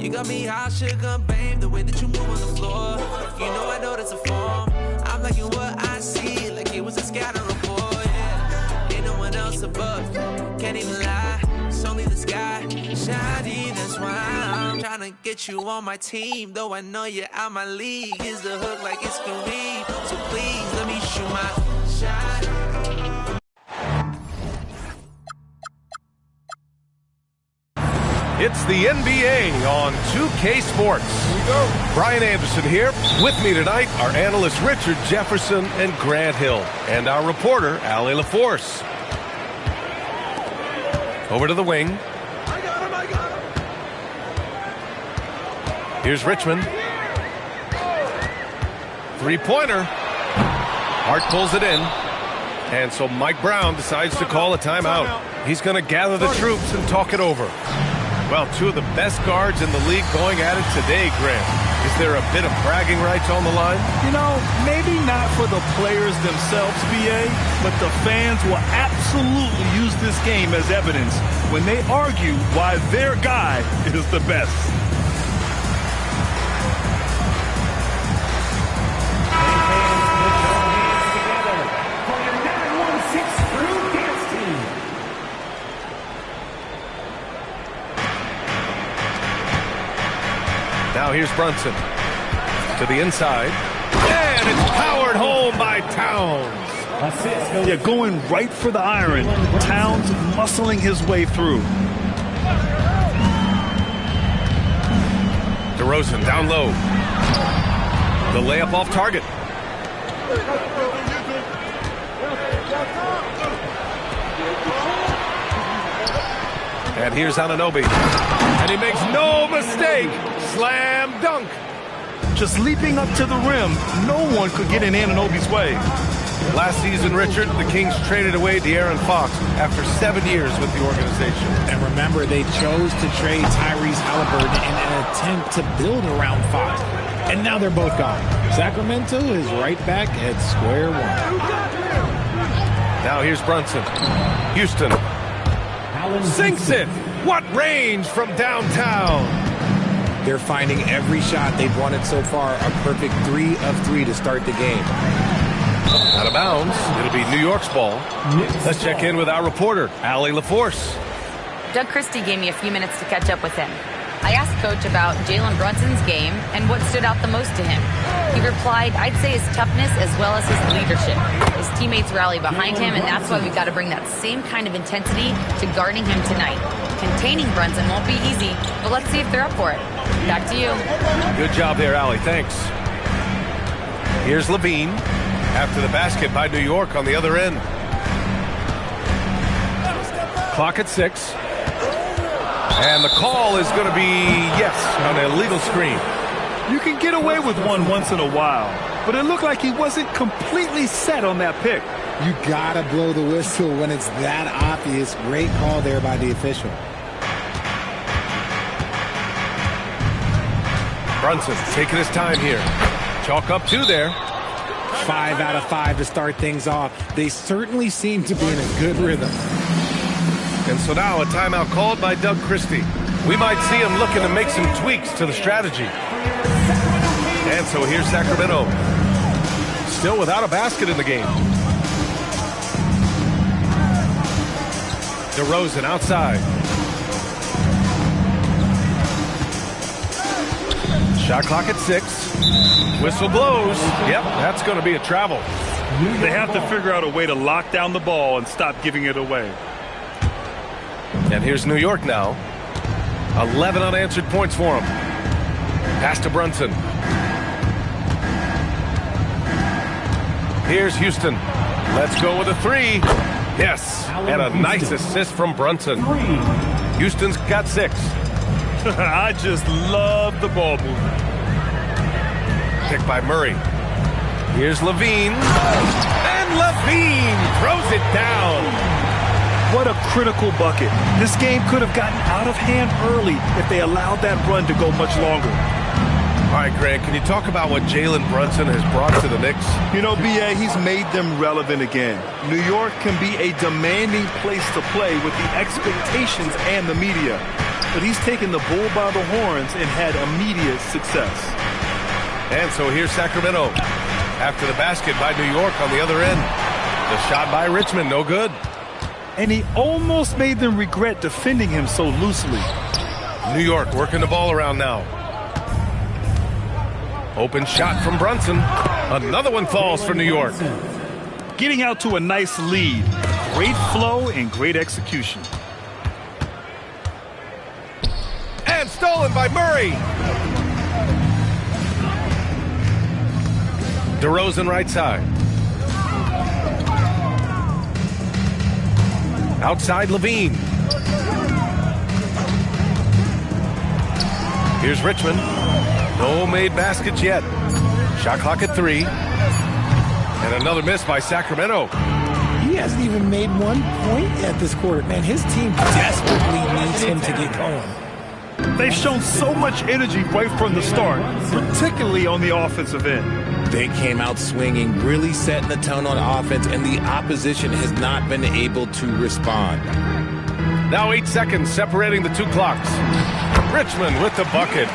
You got me high, sugar, babe, the way that you move on the floor. You know I know that's a form. I'm liking what I see, like it was a scatter report, yeah. Ain't no one else above, can't even lie. It's only the sky, shiny, that's why I'm trying to get you on my team. Though I know you're out my league, is the hook like it's Kareem. So please, let me shoot my shot. It's the NBA on 2K Sports. Here we go. Brian Anderson here. With me tonight, our analysts Richard Jefferson and Grant Hill, and our reporter, Allie LaForce. Over to the wing. I got him. Here's Richmond. Three-pointer. Hart pulls it in. And so Mike Brown decides to call a timeout. He's going to gather the troops and talk it over. Well, two of the best guards in the league going at it today, Grant. Is there a bit of bragging rights on the line? You know, maybe not for the players themselves, BA, but the fans will absolutely use this game as evidence when they argue why their guy is the best. Now here's Brunson to the inside, and it's powered home by Towns. Yeah, going right for the iron. Towns muscling his way through. DeRozan down low. The layup off target. And here's Anunoby. And he makes no mistake. Slam dunk. Just leaping up to the rim, no one could get in Anunoby's way. Last season, Richard, the Kings traded away De'Aaron Fox after 7 years with the organization. And remember, they chose to trade Tyrese Halliburton in an attempt to build around 5. And now they're both gone. Sacramento is right back at square one. Now here's Brunson. Houston. Sinks it. What range from downtown. They're finding every shot they've wanted so far. A perfect 3 of 3 to start the game. Out of bounds. It'll be New York's ball. Let's check in with our reporter, Allie LaForce. Doug Christie gave me a few minutes to catch up with him. I asked Coach about Jalen Brunson's game and what stood out the most to him. He replied, I'd say his toughness as well as his leadership. His teammates rally behind him, and that's why we've got to bring that same kind of intensity to guarding him tonight. Containing Brunson won't be easy, but let's see if they're up for it. Back to you. Good job there, Allie. Thanks. Here's Levine after the basket by New York on the other end. Clock at 6. And the call is going to be, yes, on an illegal screen. You can get away with one once in a while, but it looked like he wasn't completely set on that pick. You gotta blow the whistle when it's that obvious. Great call there by the official. Brunson taking his time here. Chalk up 2 there. 5 out of 5 to start things off. They certainly seem to be in a good rhythm. And so now a timeout called by Doug Christie. We might see him looking to make some tweaks to the strategy. And so here's Sacramento. Still without a basket in the game. DeRozan outside. Shot clock at 6. Whistle blows. Yep, that's going to be a travel. They have to figure out a way to lock down the ball and stop giving it away. And here's New York now. 11 unanswered points for him. Pass to Brunson. Here's Houston. Let's go with a 3. Yes, and a nice assist from Brunson. Houston's got 6. I just love the ball movement. Picked by Murray. Here's Levine. And Levine throws it down. What a critical bucket. This game could have gotten out of hand early if they allowed that run to go much longer. All right, Grant, can you talk about what Jalen Brunson has brought to the Knicks? You know, B.A., he's made them relevant again. New York can be a demanding place to play with the expectations and the media. but he's taken the bull by the horns and had immediate success. And so here's Sacramento. After the basket by New York on the other end. The shot by Richmond, no good. And he almost made them regret defending him so loosely. New York working the ball around now. Open shot from Brunson. Another one falls for New York. Getting out to a nice lead. Great flow and great execution. And stolen by Murray. DeRozan right side. Outside Levine. Here's Richmond. No made baskets yet. Shot clock at 3. And another miss by Sacramento. He hasn't even made 1 point at this quarter. Man, his team desperately needs him to get going. They've shown so much energy right from the start, particularly on the offensive end. They came out swinging, really setting the tone on offense, and the opposition has not been able to respond. Now 8 seconds separating the 2 clocks. Richmond with the bucket.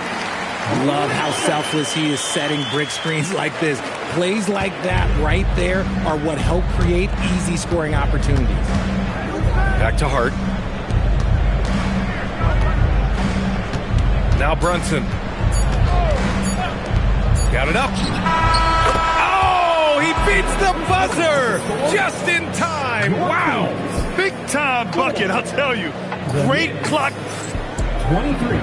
Love how selfless he is setting brick screens like this. Plays like that right there are what help create easy scoring opportunities. Back to Hart. Now Brunson. Got it up. Oh, he beats the buzzer just in time. Wow. Big time bucket, I'll tell you. Great clock. 23.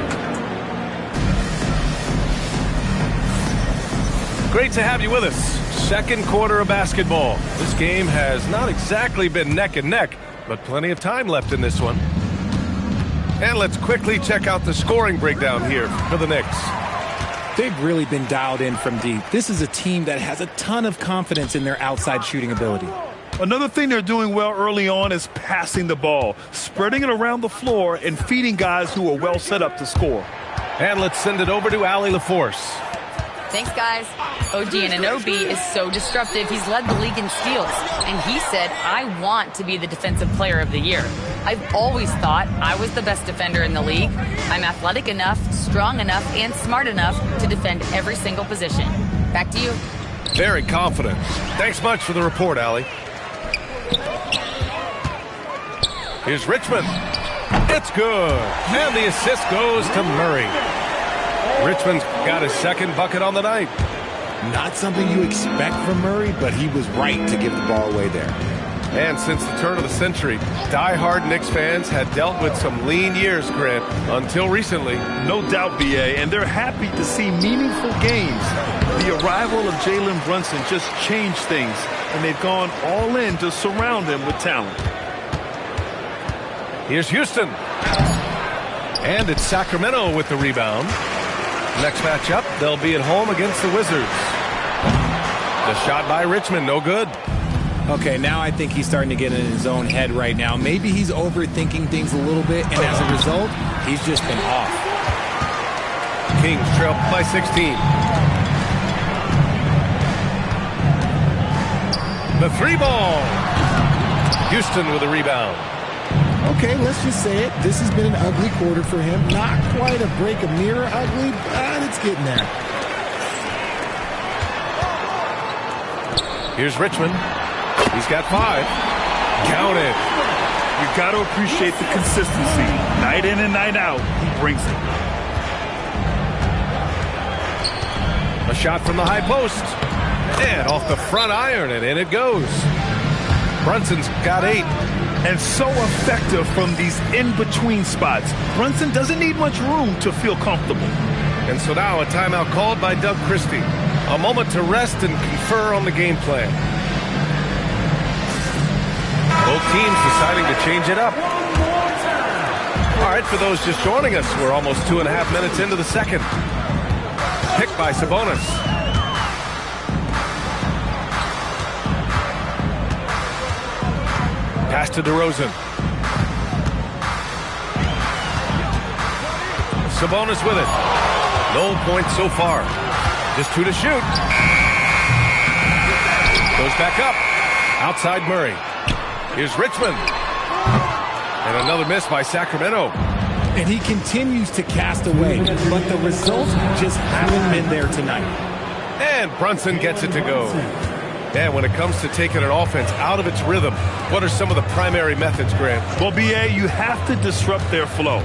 Great to have you with us. Second quarter of basketball. This game has not exactly been neck and neck, but plenty of time left in this one. And let's quickly check out the scoring breakdown here for the Knicks. They've really been dialed in from deep. This is a team that has a ton of confidence in their outside shooting ability. Another thing they're doing well early on is passing the ball, spreading it around the floor and feeding guys who are well set up to score. And let's send it over to Allie LaForce. Thanks, guys. OG Anunoby is so disruptive. He's led the league in steals. And he said, I want to be the defensive player of the year. I've always thought I was the best defender in the league. I'm athletic enough, strong enough, and smart enough to defend every single position. Back to you. Very confident. Thanks much for the report, Allie. Here's Richmond. It's good. And the assist goes to Murray. Richmond's got his second bucket on the night. Not something you expect from Murray, but he was right to give the ball away there. And since the turn of the century, die-hard Knicks fans had dealt with some lean years, Grant, until recently. No doubt, B.A., and they're happy to see meaningful games. The arrival of Jalen Brunson just changed things, and they've gone all in to surround him with talent. Here's Houston. And it's Sacramento with the rebound. Next matchup, they'll be at home against the Wizards. The shot by Richmond, no good. Okay, now I think he's starting to get in his own head right now. Maybe he's overthinking things a little bit, and as a result, he's just been off. Kings trail by 16. The 3-ball. Houston with a rebound. Okay, let's just say it. This has been an ugly quarter for him. Not quite a break a mirror ugly, but it's getting there. Here's Richmond. He's got 5. Count it. You got to appreciate the consistency. Night in and night out, he brings it. A shot from the high post. And off the front iron, and in it goes. Brunson's got 8. And so effective from these in-between spots. Brunson doesn't need much room to feel comfortable. And so now a timeout called by Doug Christie. A moment to rest and confer on the game plan. Both teams deciding to change it up. All right, for those just joining us, we're almost 2.5 minutes into the second. Pick by Sabonis. Pass to DeRozan. Sabonis with it. No points so far. Just 2 to shoot. Goes back up. Outside Murray. Here's Richmond. And another miss by Sacramento. And he continues to cast away, but the results just haven't been there tonight. And Brunson gets it to go. And when it comes to taking an offense out of its rhythm, what are some of the primary methods, Grant? Well, B.A., you have to disrupt their flow.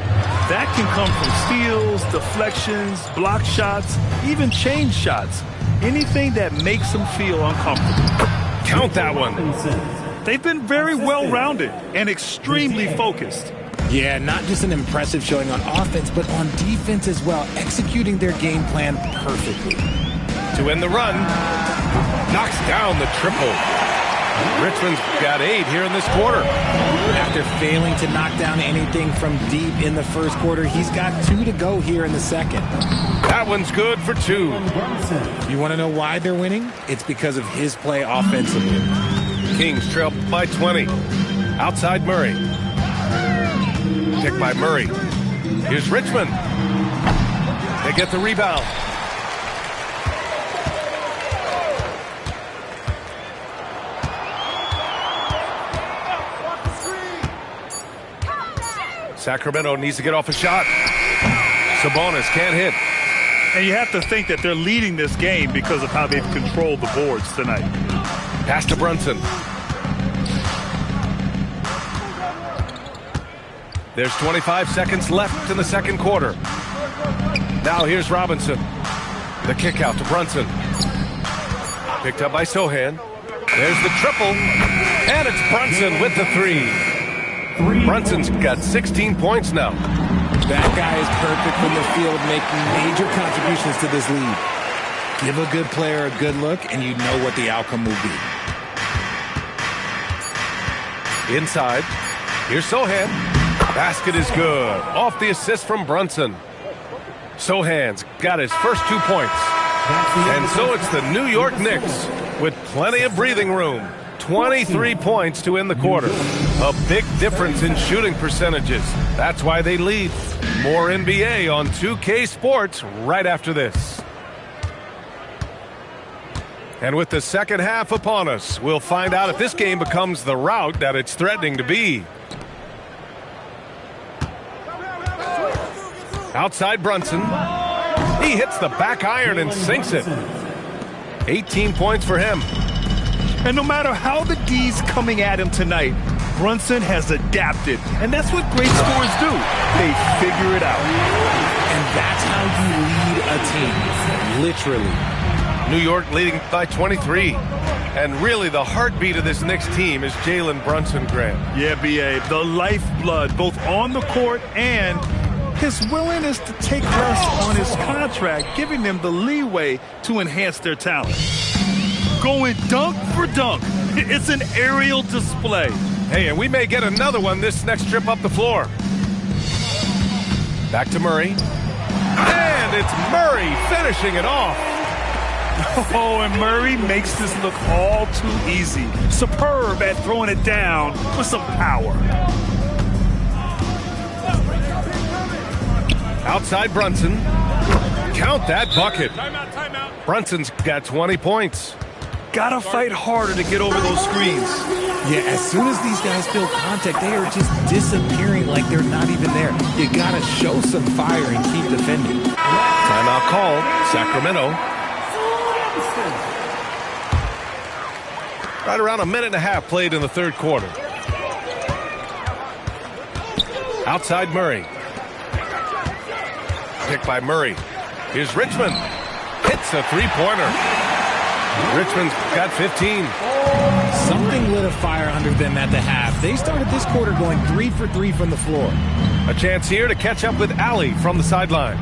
That can come from steals, deflections, block shots, even change shots. Anything that makes them feel uncomfortable. Count that one. They've been very well-rounded and extremely focused. Yeah, not just an impressive showing on offense, but on defense as well, executing their game plan perfectly. To end the run, knocks down the triple. Richmond's got 8 here in this quarter. After failing to knock down anything from deep in the first quarter, he's got 2 to go here in the second. That one's good for 2. You want to know why they're winning? It's because of his play offensively. Kings trail by 20. Outside Murray. Picked by Murray. Here's Richmond. They get the rebound. Sacramento needs to get off a shot. Sabonis can't hit. And you have to think that they're leading this game because of how they've controlled the boards tonight. Pass to Brunson. There's 25 seconds left in the second quarter. Now here's Robinson. The kick out to Brunson. Picked up by Sohan. There's the triple. And it's Brunson with the 3. Brunson's got 16 points now. That guy is perfect from the field, making major contributions to this lead. Give a good player a good look, and you know what the outcome will be. Inside. Here's Sohan. Basket is good. Off the assist from Brunson. Sohan's got his first 2 points. And so it's the New York Knicks with plenty of breathing room. 23 points to end the quarter. A big difference in shooting percentages. That's why they lead. More NBA on 2K Sports right after this. And with the second half upon us, we'll find out if this game becomes the rout that it's threatening to be. Outside Brunson. He hits the back iron and sinks it. 18 points for him. And no matter how the D's coming at him tonight, Brunson has adapted. And that's what great scorers do. They figure it out. And that's how you lead a team. Literally. New York leading by 23. And really the heartbeat of this Knicks team is Jalen Brunson, Grant. Yeah, B.A., the lifeblood, both on the court and his willingness to take less on his contract, giving them the leeway to enhance their talent. Going dunk for dunk. It's an aerial display. Hey, and we may get another one this next trip up the floor. Back to Murray. And it's Murray finishing it off. Oh, and Murray makes this look all too easy. Superb at throwing it down with some power. Outside Brunson. Count that bucket. Brunson's got 20 points. Gotta fight harder to get over those screens. Yeah, as soon as these guys feel contact, they are just disappearing like they're not even there. You gotta show some fire and keep defending. Timeout called. Sacramento. Right around a minute and a half played in the third quarter. Outside Murray. Picked by Murray. Here's Richmond. Hits a three-pointer. Richmond's got 15. Something lit a fire under them at the half. They started this quarter going 3 for 3 from the floor. A chance here to catch up with Allie from the sideline.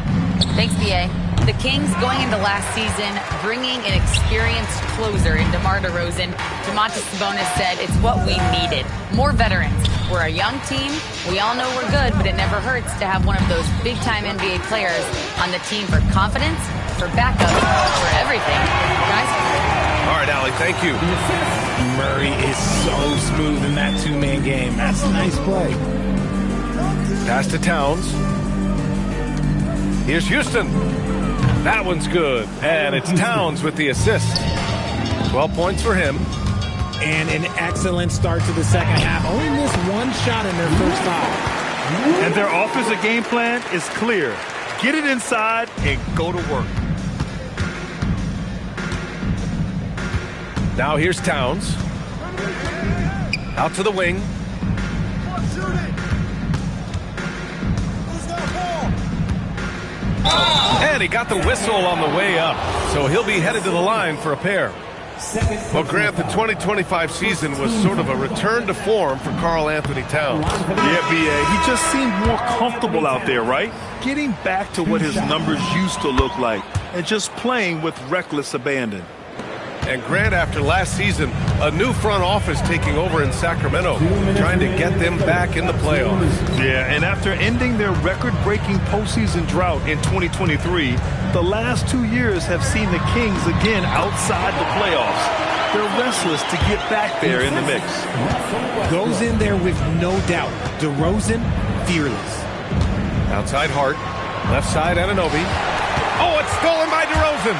Thanks, B.A. The Kings going into last season, bringing an experienced closer in DeMar DeRozan. Domantas Sabonis said it's what we needed. More veterans. We're a young team. We all know we're good, but it never hurts to have one of those big-time NBA players on the team for confidence, for backup, for everything. Guys? All right, Allie, thank you. Murray is so smooth in that two-man game. That's a nice play. Pass to Towns. Here's Houston. That one's good. And it's Towns with the assist. 12 points for him. And an excellent start to the second half. Only missed one shot in their first 5. And their offensive game plan is clear. Get it inside and go to work. Now here's Towns. Out to the wing. And he got the whistle on the way up, so he'll be headed to the line for a pair. Well, Grant, the 2025 season was sort of a return to form for Karl Anthony Towns. Yeah, B.A., he just seemed more comfortable out there, right? Getting back to what his numbers used to look like and just playing with reckless abandon. And Grant, after last season, a new front office taking over in Sacramento, trying to get them back in the playoffs. Yeah, and after ending their record-breaking postseason drought in 2023, the last 2 years have seen the Kings again outside the playoffs. They're restless to get back there in the mix. Goes in there with no doubt. DeRozan, fearless. Outside Hart, left side Anunoby. Oh, it's stolen by DeRozan.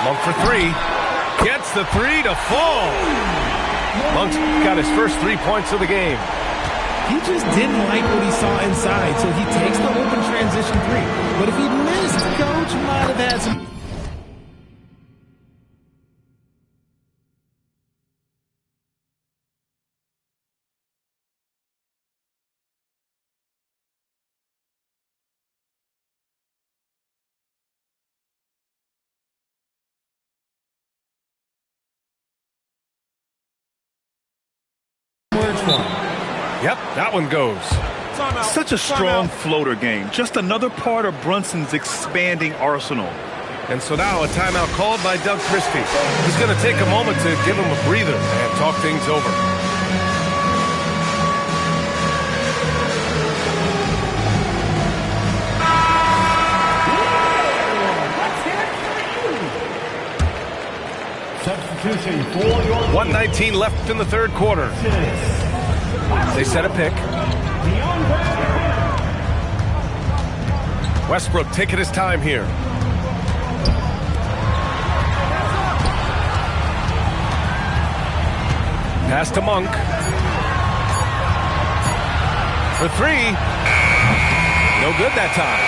Monk for three. Gets the three to fall. Monk's got his first 3 points of the game. He just didn't like what he saw inside, so he takes the open transition three. But if he missed, Coach might have had some... Yep, that one goes. Such a strong floater game. Just another part of Brunson's expanding arsenal. And so now a timeout called by Doug Christie. He's going to take a moment to give him a breather and talk things over. Substitution for your 1:19 left in the third quarter. They set a pick. Westbrook taking his time here. Pass to Monk. For three. No good that time.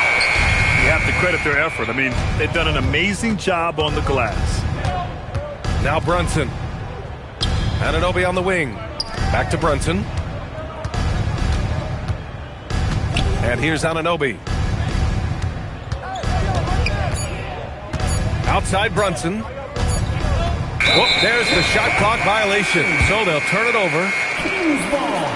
You have to credit their effort. I mean, they've done an amazing job on the glass. Now Brunson. Anunoby on the wing. Back to Brunson. And here's Anunoby. Outside Brunson. Whoop, there's the shot clock violation. So they'll turn it over. Kings ball.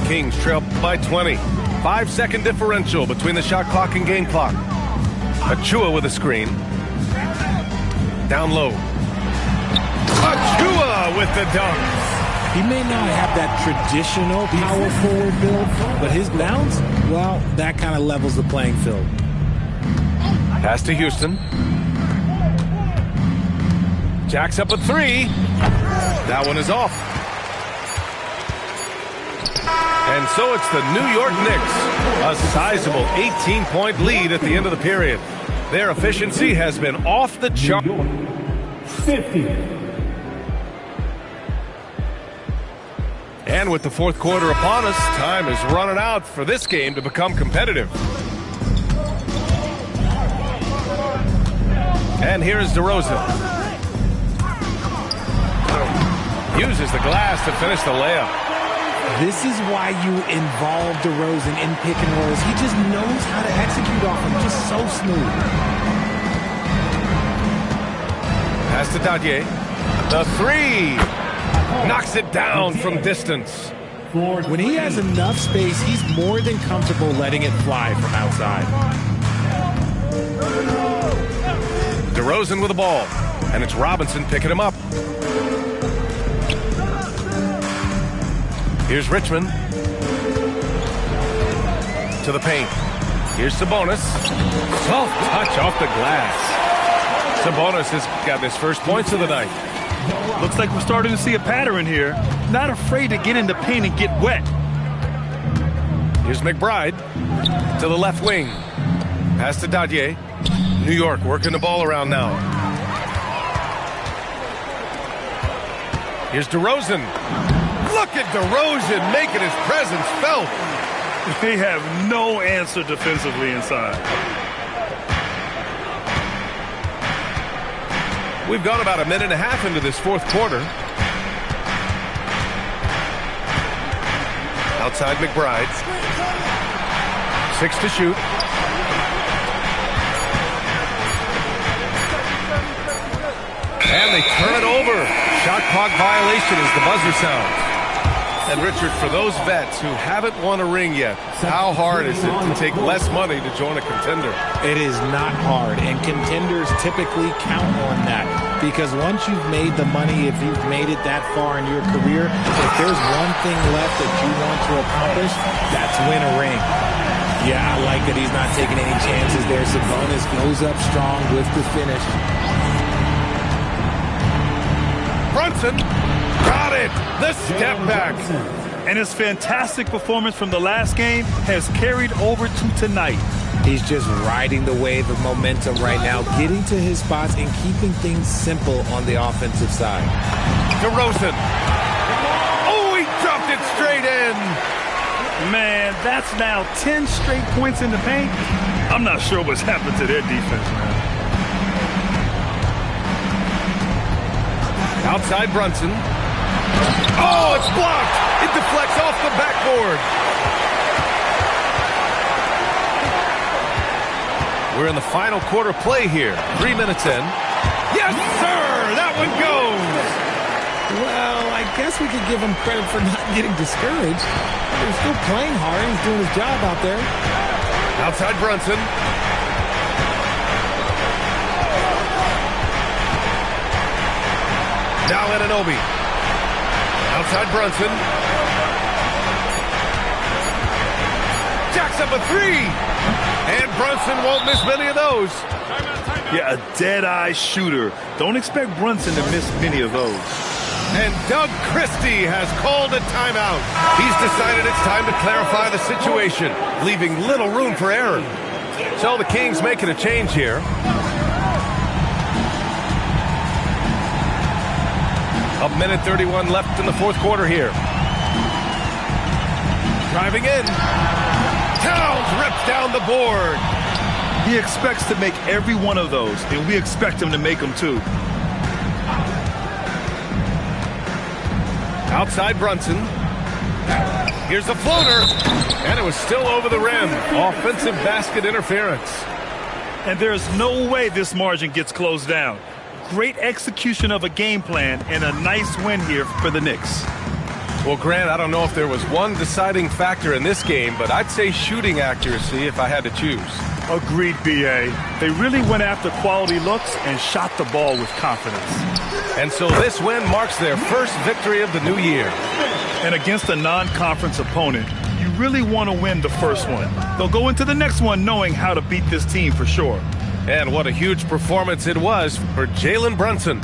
Kings trail by 20. 5-second differential between the shot clock and game clock. Achua with a screen. Down low. Achua with the dunk. He may not have that traditional power forward build, but his bounce, well, that kind of levels the playing field. Pass to Houston. Jacks up a three. That one is off. And so it's the New York Knicks. A sizable 18-point lead at the end of the period. Their efficiency has been off the chart. 50. And with the fourth quarter upon us, time is running out for this game to become competitive. And here is DeRozan. Uses the glass to finish the layup. This is why you involve DeRozan in pick and rolls. He just knows how to execute off them, just so smooth. Pass to Dadye. The three. Knocks it down from distance. When he has enough space, he's more than comfortable letting it fly from outside. DeRozan with the ball. And it's Robinson picking him up. Here's Richmond. To the paint. Here's Sabonis. Soft touch off the glass. Sabonis has got his first points of the night. Looks like we're starting to see a pattern here. Not afraid to get in the paint and get wet. Here's McBride. To the left wing. Pass to Dadye. New York working the ball around now. Here's DeRozan. Look at DeRozan making his presence felt. They have no answer defensively inside. We've gone about a minute and a half into this fourth quarter. Outside McBride. 6 to shoot. And they turn it over. Shot clock violation as the buzzer sounds. And Richard, for those vets who haven't won a ring yet, how hard is it to take less money to join a contender? It is not hard, and contenders typically count on that. Because once you've made the money, if you've made it that far in your career, if there's one thing left that you want to accomplish, that's win a ring. Yeah, I like that he's not taking any chances there. Sabonis goes up strong with the finish. Brunson got it. The step back. And his fantastic performance from the last game has carried over to tonight. He's just riding the wave of momentum right now, getting to his spots and keeping things simple on the offensive side. DeRozan. Oh, he dropped it straight in. Man, that's now 10 straight points in the paint. I'm not sure what's happened to their defense, man. Outside Brunson. Oh, it's blocked. It deflects off the backboard. We're in the final quarter play here. 3 minutes in. Yes, sir! That one goes! Well, I guess we could give him credit for not getting discouraged. He's still playing hard. He's doing his job out there. Outside Brunson. Now Anunoby. Outside Brunson. Jacks up a three. And Brunson won't miss many of those. Yeah, a dead-eye shooter. Don't expect Brunson to miss many of those. And Doug Christie has called a timeout. He's decided it's time to clarify the situation, leaving little room for error. So the Kings making a change here. A minute 31 left in the fourth quarter here. Driving in. Towns rips down the board. He expects to make every one of those, and we expect him to make them too. Outside Brunson. Here's the floater. And it was still over the rim. Offensive basket interference. And there's no way this margin gets closed down. Great execution of a game plan and a nice win here for the Knicks. Well, Grant, I don't know if there was one deciding factor in this game, but I'd say shooting accuracy if I had to choose. Agreed, B.A. They really went after quality looks and shot the ball with confidence. And so this win marks their first victory of the new year. And against a non-conference opponent, you really want to win the first one. They'll go into the next one knowing how to beat this team for sure. And what a huge performance it was for Jalen Brunson.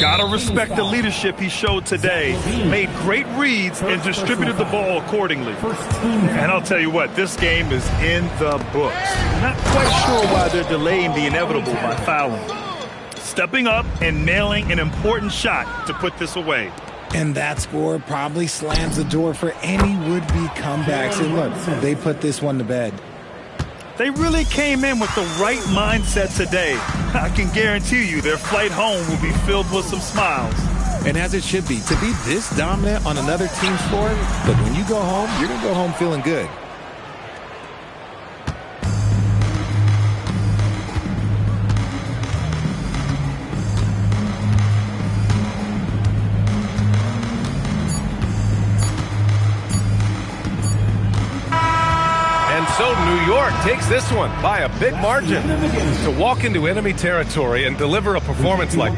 Gotta respect the leadership he showed today. Made great reads and distributed the ball accordingly. And I'll tell you what, this game is in the books. Not quite sure why they're delaying the inevitable by fouling. Stepping up and nailing an important shot to put this away. And that score probably slams the door for any would-be comebacks. And look, they put this one to bed. They really came in with the right mindset today. I can guarantee you their flight home will be filled with some smiles. And as it should be, to be this dominant on another team's floor, but when you go home, you're going to go home feeling good. So New York takes this one by a big margin. To walk into enemy territory and deliver a performance like